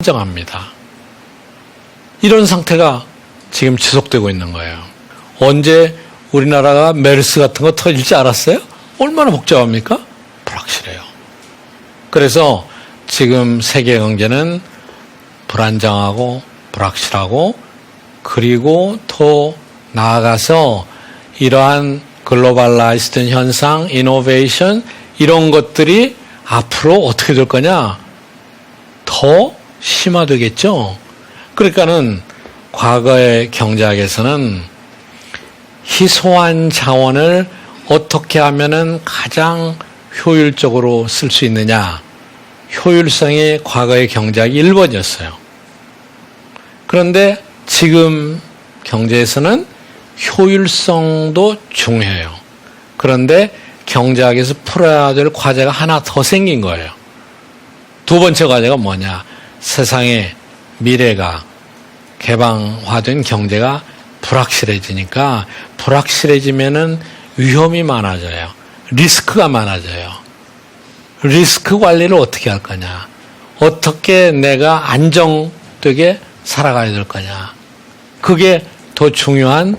정합니다. 이런 상태가 지금 지속되고 있는 거예요. 언제 우리나라가 메르스 같은 거 터질지 알았어요? 얼마나 복잡합니까? 불확실해요. 그래서 지금 세계 경제는 불안정하고 불확실하고, 그리고 더 나아가서 이러한 글로벌라이즈드 현상, 이노베이션, 이런 것들이 앞으로 어떻게 될 거냐? 더 심화되겠죠? 그러니까는 과거의 경제학에서는 희소한 자원을 어떻게 하면은 가장 효율적으로 쓸 수 있느냐, 효율성이 과거의 경제학이 1번이었어요. 그런데 지금 경제에서는 효율성도 중요해요. 그런데 경제학에서 풀어야 될 과제가 하나 더 생긴 거예요. 두 번째 과제가 뭐냐? 세상의 미래가, 개방화된 경제가 불확실해지니까, 불확실해지면은 위험이 많아져요. 리스크가 많아져요. 리스크 관리를 어떻게 할 거냐? 어떻게 내가 안정되게 살아가야 될 거냐? 그게 더 중요한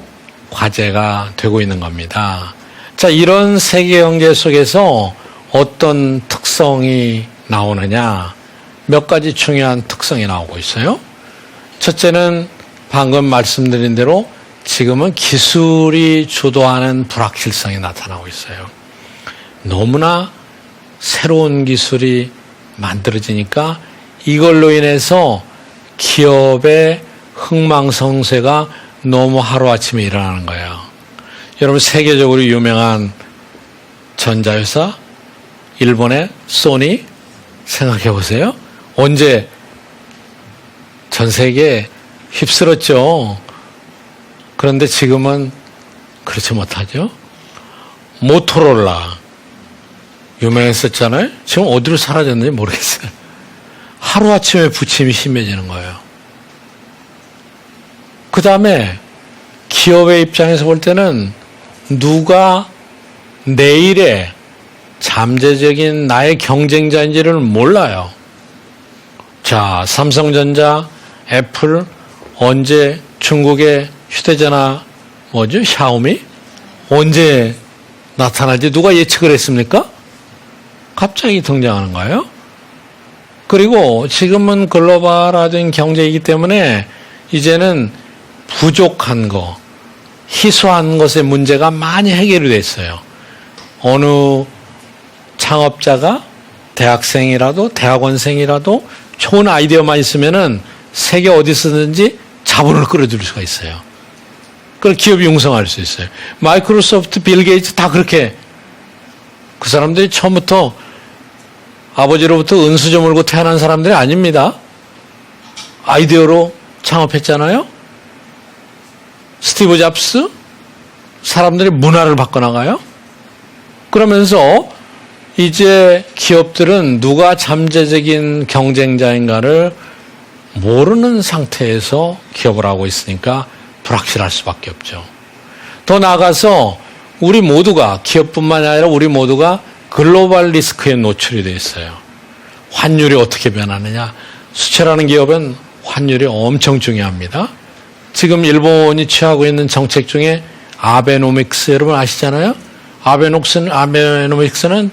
과제가 되고 있는 겁니다. 자, 이런 세계 경제 속에서 어떤 특성이 나오느냐? 몇 가지 중요한 특성이 나오고 있어요. 첫째는 방금 말씀드린 대로 지금은 기술이 주도하는 불확실성이 나타나고 있어요. 너무나 새로운 기술이 만들어지니까 이걸로 인해서 기업의 흥망성쇠가 너무 하루아침에 일어나는 거예요. 여러분, 세계적으로 유명한 전자회사, 일본의 소니 생각해 보세요. 언제 전 세계에 휩쓸었죠. 그런데 지금은 그렇지 못하죠. 모토로라 유명했었잖아요. 지금 어디로 사라졌는지 모르겠어요. 하루아침에 부침이 심해지는 거예요. 그 다음에 기업의 입장에서 볼 때는 누가 내일의 잠재적인 나의 경쟁자인지를 몰라요. 자, 삼성전자, 애플, 언제 중국의 휴대전화 뭐죠? 샤오미? 언제 나타날지 누가 예측을 했습니까? 갑자기 등장하는 거예요. 그리고 지금은 글로벌화된 경제이기 때문에 이제는 부족한 거, 희소한 것의 문제가 많이 해결이 됐어요. 어느 창업자가 대학생이라도 대학원생이라도 좋은 아이디어만 있으면은 세계 어디서든지 자본을 끌어들일 수가 있어요. 그걸 기업이 융성할 수 있어요. 마이크로소프트, 빌 게이츠 다 그렇게, 그 사람들이 처음부터 아버지로부터 은수저 물고 태어난 사람들이 아닙니다. 아이디어로 창업했잖아요. 스티브 잡스, 사람들이 문화를 바꿔나가요. 그러면서 이제 기업들은 누가 잠재적인 경쟁자인가를 모르는 상태에서 기업을 하고 있으니까 불확실할 수밖에 없죠. 더 나아가서 우리 모두가, 기업뿐만이 아니라 우리 모두가 글로벌 리스크에 노출이 되어 있어요. 환율이 어떻게 변하느냐. 수출하는 기업은 환율이 엄청 중요합니다. 지금 일본이 취하고 있는 정책 중에 아베노믹스, 여러분 아시잖아요? 아베노믹스는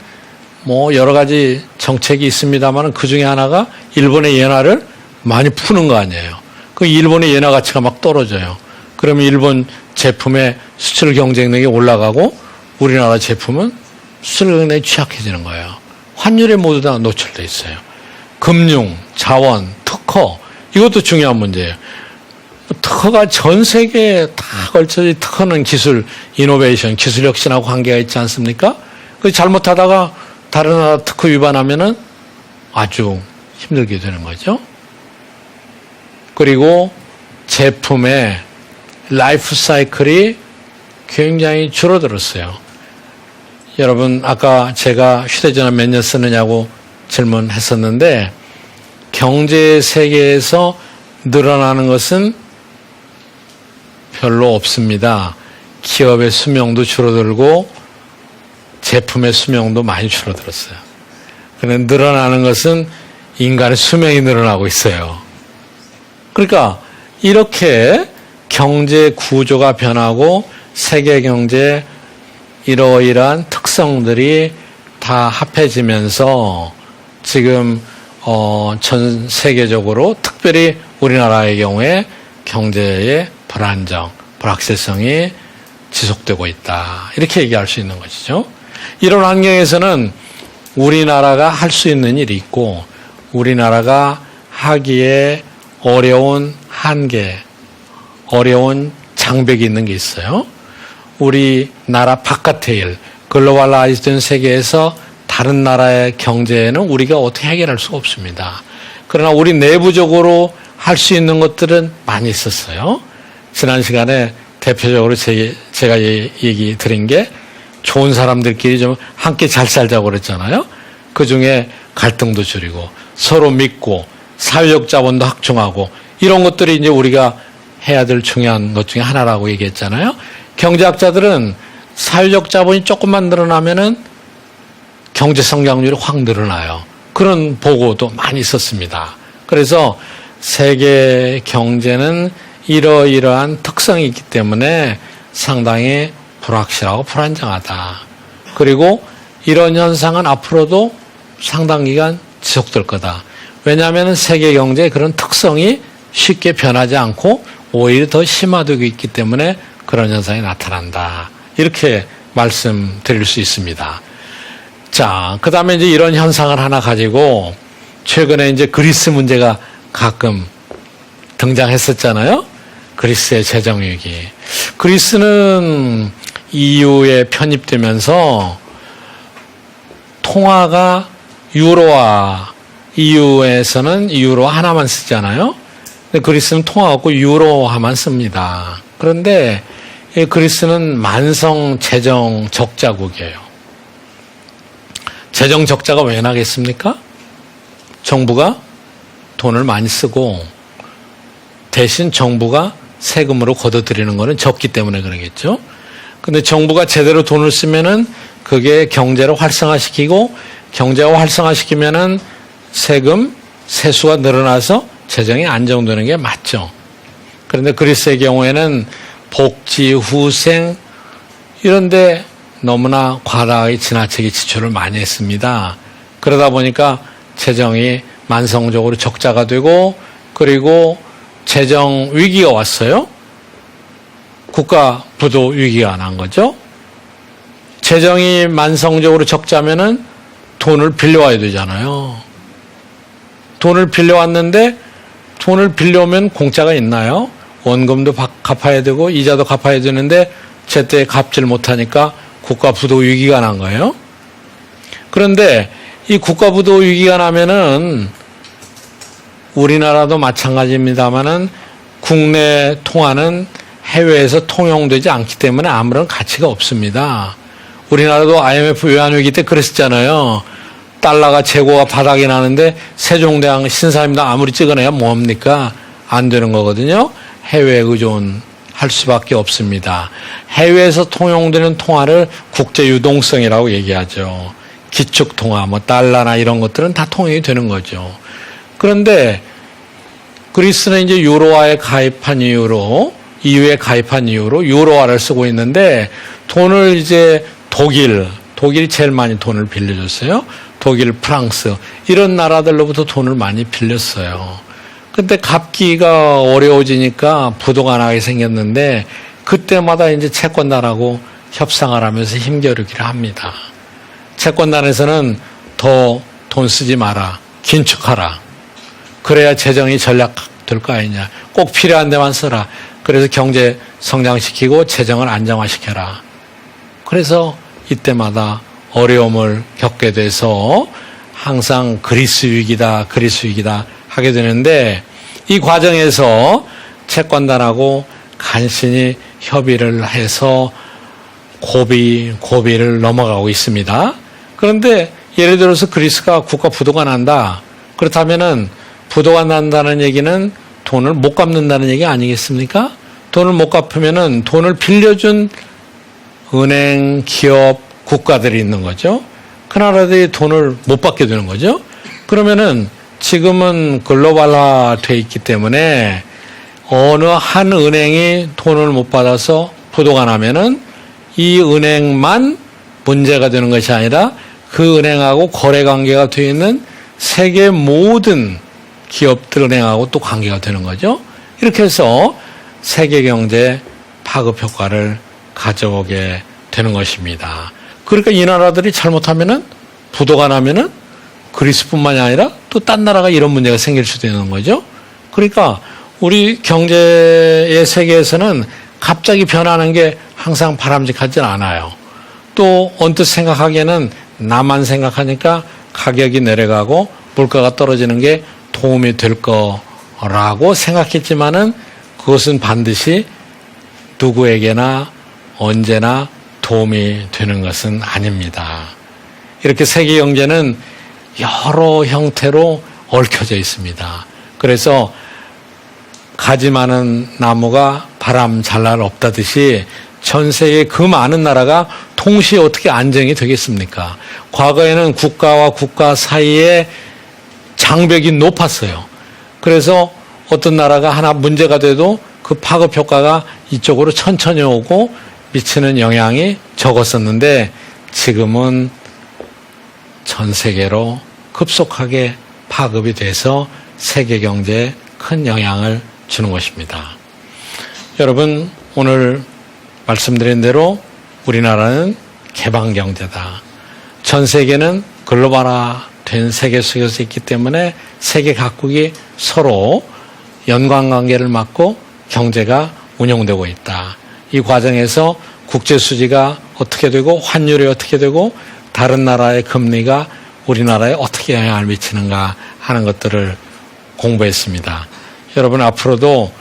뭐 여러 가지 정책이 있습니다만 그 중에 하나가 일본의 엔화를 많이 푸는 거 아니에요. 그 일본의 엔화 가치가 막 떨어져요. 그러면 일본 제품의 수출 경쟁력이 올라가고 우리나라 제품은 수출 경쟁력이 취약해지는 거예요. 환율에 모두 다 노출되어 있어요. 금융, 자원, 특허, 이것도 중요한 문제예요. 특허가 전 세계에 다 걸쳐져, 특허는 기술, 이노베이션, 기술 혁신하고 관계가 있지 않습니까? 그 잘못하다가 다른 나라 특허 위반하면은 아주 힘들게 되는 거죠. 그리고 제품의 라이프 사이클이 굉장히 줄어들었어요. 여러분, 아까 제가 휴대전화 몇 년 쓰느냐고 질문했었는데, 경제 세계에서 늘어나는 것은 별로 없습니다. 기업의 수명도 줄어들고 제품의 수명도 많이 줄어들었어요. 그런데 늘어나는 것은 인간의 수명이 늘어나고 있어요. 그러니까 이렇게 경제 구조가 변하고 세계 경제의 이러이러한 특성들이 다 합해지면서 지금 전 세계적으로 특별히 우리나라의 경우에 경제의 불안정, 불확실성이 지속되고 있다. 이렇게 얘기할 수 있는 것이죠. 이런 환경에서는 우리나라가 할 수 있는 일이 있고 우리나라가 하기에 어려운 한계, 어려운 장벽이 있는 게 있어요. 우리나라 바깥의 일, 글로벌라이즈된 세계에서 다른 나라의 경제에는 우리가 어떻게 해결할 수가 없습니다. 그러나 우리 내부적으로 할 수 있는 것들은 많이 있었어요. 지난 시간에 대표적으로 제가 얘기 드린 게 좋은 사람들끼리 좀 함께 잘 살자고 그랬잖아요. 그 중에 갈등도 줄이고 서로 믿고 사회적 자본도 확충하고 이런 것들이 이제 우리가 해야 될 중요한 것 중에 하나라고 얘기했잖아요. 경제학자들은 사회적 자본이 조금만 늘어나면은 경제 성장률이 확 늘어나요. 그런 보고도 많이 있었습니다. 그래서 세계 경제는 이러이러한 특성이 있기 때문에 상당히 불확실하고 불안정하다. 그리고 이런 현상은 앞으로도 상당 기간 지속될 거다. 왜냐하면 세계 경제의 그런 특성이 쉽게 변하지 않고 오히려 더 심화되고 있기 때문에 그런 현상이 나타난다. 이렇게 말씀드릴 수 있습니다. 자, 그 다음에 이제 이런 현상을 하나 가지고 최근에 이제 그리스 문제가 가끔 등장했었잖아요. 그리스의 재정위기. 그리스는 EU에 편입되면서 통화가 유로화, EU에서는 유로 하나만 쓰잖아요. 근데 그리스는 통화 없고 유로화만 씁니다. 그런데 그리스는 만성 재정 적자국이에요. 재정 적자가 왜 나겠습니까? 정부가 돈을 많이 쓰고 대신 정부가 세금으로 걷어들이는 거는 적기 때문에 그러겠죠. 근데 정부가 제대로 돈을 쓰면은 그게 경제를 활성화시키고 경제를 활성화시키면은 세수가 늘어나서 재정이 안정되는 게 맞죠. 그런데 그리스의 경우에는 복지, 후생 이런데 너무나 과다하게 지나치게 지출을 많이 했습니다. 그러다 보니까 재정이 만성적으로 적자가 되고 그리고 재정 위기가 왔어요. 국가 부도 위기가 난 거죠. 재정이 만성적으로 적자면은 돈을 빌려와야 되잖아요. 돈을 빌려왔는데 돈을 빌려오면 공짜가 있나요? 원금도 갚아야 되고 이자도 갚아야 되는데 제때 갚지를 못하니까 국가 부도 위기가 난 거예요. 그런데 이 국가 부도 위기가 나면은 우리나라도 마찬가지입니다만은 국내 통화는 해외에서 통용되지 않기 때문에 아무런 가치가 없습니다. 우리나라도 IMF 외환위기 때 그랬었잖아요. 달러가 재고가 바닥이 나는데 세종대왕 신사임당 아무리 찍어내야 뭐합니까? 안 되는 거거든요. 해외 의존할 수밖에 없습니다. 해외에서 통용되는 통화를 국제 유동성이라고 얘기하죠. 기축통화, 달러나 이런 것들은 다 통용이 되는 거죠. 그런데 그리스는 이제 유로화에 가입한 이후로, EU에 가입한 이후로 유로화를 쓰고 있는데 돈을 이제 독일이 제일 많이 돈을 빌려줬어요. 독일, 프랑스 이런 나라들로부터 돈을 많이 빌렸어요. 근데 갚기가 어려워지니까 부도가 나게 생겼는데 그때마다 이제 채권단하고 협상을 하면서 힘겨루기를 합니다. 채권단에서는 더 돈 쓰지 마라, 긴축하라. 그래야 재정이 전략될 거 아니냐. 꼭 필요한 데만 써라. 그래서 경제 성장시키고 재정을 안정화시켜라. 그래서 이때마다 어려움을 겪게 돼서 항상 그리스 위기다 하게 되는데 이 과정에서 채권단하고 간신히 협의를 해서 고비를 넘어가고 있습니다. 그런데 예를 들어서 그리스가 국가 부도가 난다. 그렇다면은 부도가 난다는 얘기는 돈을 못 갚는다는 얘기 아니겠습니까? 돈을 못 갚으면은 돈을 빌려준 은행, 기업, 국가들이 있는 거죠. 그 나라들이 돈을 못 받게 되는 거죠. 그러면은 지금은 글로벌화돼 있기 때문에 어느 한 은행이 돈을 못 받아서 부도가 나면은 이 은행만 문제가 되는 것이 아니라 그 은행하고 거래 관계가 되어 있는 세계 모든 기업들 은행하고 또 관계가 되는 거죠. 이렇게 해서 세계 경제에 파급 효과를 가져오게 되는 것입니다. 그러니까 이 나라들이 잘못하면은 부도가 나면은 그리스뿐만이 아니라 또 딴 나라가 이런 문제가 생길 수도 있는 거죠. 그러니까 우리 경제의 세계에서는 갑자기 변하는 게 항상 바람직하진 않아요. 또 언뜻 생각하기에는 나만 생각하니까 가격이 내려가고 물가가 떨어지는 게 도움이 될 거라고 생각했지만은 그것은 반드시 누구에게나 언제나 도움이 되는 것은 아닙니다. 이렇게 세계 경제는 여러 형태로 얽혀져 있습니다. 그래서 가지 많은 나무가 바람 잘 날 없다듯이 전 세계 그 많은 나라가 동시에 어떻게 안정이 되겠습니까? 과거에는 국가와 국가 사이에 장벽이 높았어요. 그래서 어떤 나라가 하나 문제가 돼도 그 파급 효과가 이쪽으로 천천히 오고 미치는 영향이 적었었는데 지금은 전 세계로 급속하게 파급이 돼서 세계 경제에 큰 영향을 주는 것입니다. 여러분, 오늘 말씀드린 대로 우리나라는 개방 경제다. 전 세계는 글로벌화된 세계 속에서 있기 때문에 세계 각국이 서로 연관관계를 맺고 경제가 운영되고 있다. 이 과정에서 국제 수지가 어떻게 되고 환율이 어떻게 되고 다른 나라의 금리가 우리나라에 어떻게 영향을 미치는가 하는 것들을 공부했습니다. 여러분, 앞으로도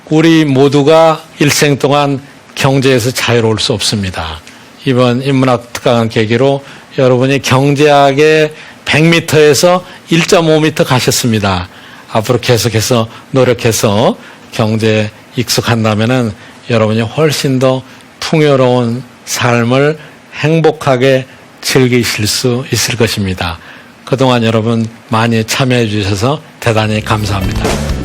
우리 모두가 일생 동안 경제에서 자유로울 수 없습니다. 이번 인문학 특강을 계기로 여러분이 경제학의 100m에서 1.5m 가셨습니다. 앞으로 계속해서 노력해서 경제에 익숙한다면은 여러분이 훨씬 더 풍요로운 삶을 행복하게 즐기실 수 있을 것입니다. 그동안 여러분 많이 참여해 주셔서 대단히 감사합니다.